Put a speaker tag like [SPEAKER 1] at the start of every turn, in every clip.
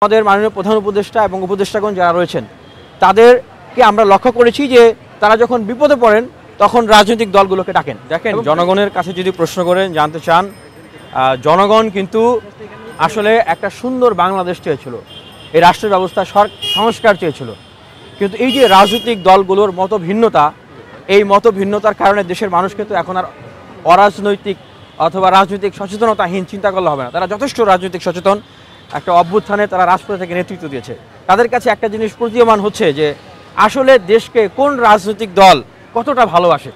[SPEAKER 1] আমাদের মাননীয় প্রধান উপদেষ্টা এবং উপদেষ্টাগণ যারা রয়েছেন তাদেরকে আমরা লক্ষ্য করেছি যে তারা যখন বিপদে পড়েন তখন রাজনৈতিক দলগুলোকে ডাকেন। দেখেন, জনগণের কাছে যদি প্রশ্ন করেন, জানতে চান, জনগণ কিন্তু আসলে একটা সুন্দর বাংলাদেশ চেয়েছিল, এই রাষ্ট্র ব্যবস্থা সংস্কার চেয়েছিল। কিন্তু এই যে রাজনৈতিক দলগুলোর মতভিন্নতা, এই মতভিন্নতার কারণে দেশের মানুষ কিন্তু এখন আর অরাজনৈতিক অথবা রাজনৈতিক সচেতনতাহীন চিন্তা করলে হবে না। তারা যথেষ্ট রাজনৈতিক সচেতন, একটা অভ্যুত্থানে তারা রাজপথে থেকে নেতৃত্ব দিয়েছে। তাদের কাছে একটা জিনিস প্রতীয়মান হচ্ছে যে আসলে দেশকে কোন রাজনৈতিক দল কতটা ভালোবাসে।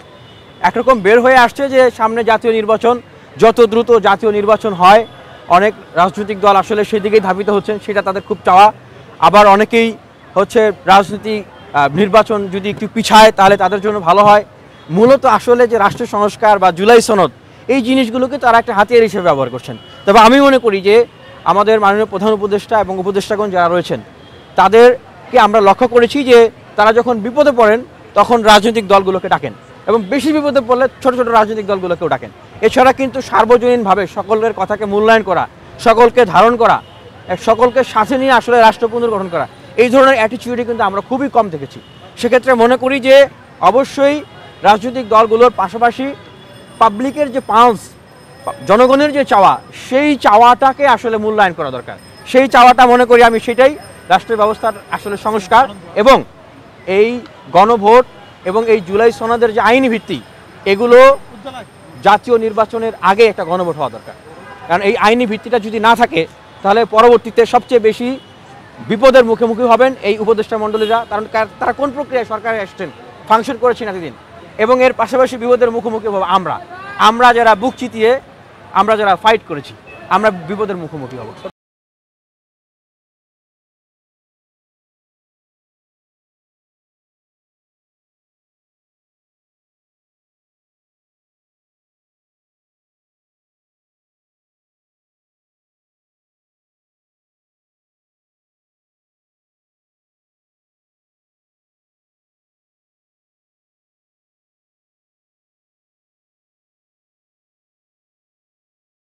[SPEAKER 1] একরকম বের হয়ে আসছে যে সামনে জাতীয় নির্বাচন, যত দ্রুত জাতীয় নির্বাচন হয় অনেক রাজনৈতিক দল আসলে সেই দিকেই ধাবিত হচ্ছেন, সেটা তাদের খুব চাওয়া। আবার অনেকেই হচ্ছে রাজনীতি নির্বাচন যদি একটু পিছায় তাহলে তাদের জন্য ভালো হয়। মূলত আসলে যে রাষ্ট্র সংস্কার বা জুলাই সনদ, এই জিনিসগুলোকে তারা একটা হাতিয়ার হিসেবে ব্যবহার করছেন। তবে আমি মনে করি যে আমাদের মাননীয় প্রধান উপদেষ্টা এবং উপদেষ্টাগণ যারা রয়েছেন তাদেরকে আমরা লক্ষ্য করেছি যে তারা যখন বিপদে পড়েন তখন রাজনৈতিক দলগুলোকে ডাকেন, এবং বেশি বিপদে পড়লে ছোট ছোট রাজনৈতিক দলগুলোকেও ডাকেন। এছাড়া কিন্তু সার্বজনীনভাবে সকলের কথাকে মূল্যায়ন করা, সকলকে ধারণ করা, সকলকে সাথে নিয়ে আসলে রাষ্ট্র পুনর্গঠন করা, এই ধরনের অ্যাটিটিউডই কিন্তু আমরা খুবই কম দেখেছি। সেক্ষেত্রে মনে করি যে অবশ্যই রাজনৈতিক দলগুলোর পাশাপাশি পাবলিকের যে পালস, জনগণের যে চাওয়া, সেই চাওয়াটাকে আসলে মূল্যায়ন করা দরকার। সেই চাওয়াটা মনে করি আমি সেটাই রাষ্ট্র ব্যবস্থার আসলে সংস্কার, এবং এই গণভোট এবং এই জুলাই সনদের যে আইনি ভিত্তি, এগুলো জাতীয় নির্বাচনের আগে একটা গণভোট হওয়া দরকার। কারণ এই আইনি ভিত্তিটা যদি না থাকে তাহলে পরবর্তীতে সবচেয়ে বেশি বিপদের মুখোমুখি হবেন এই উপদেষ্টা মণ্ডলীরা। কারণ তারা কোন প্রক্রিয়ায় সরকারে আসছেন, ফাংশন করেছেন এতদিন, এবং এর পাশাপাশি বিপদের মুখোমুখি হবো আমরা যারা বুক চিতিয়ে, আমরা যারা ফাইট করেছি, আমরা বিপদের মুখোমুখি হব।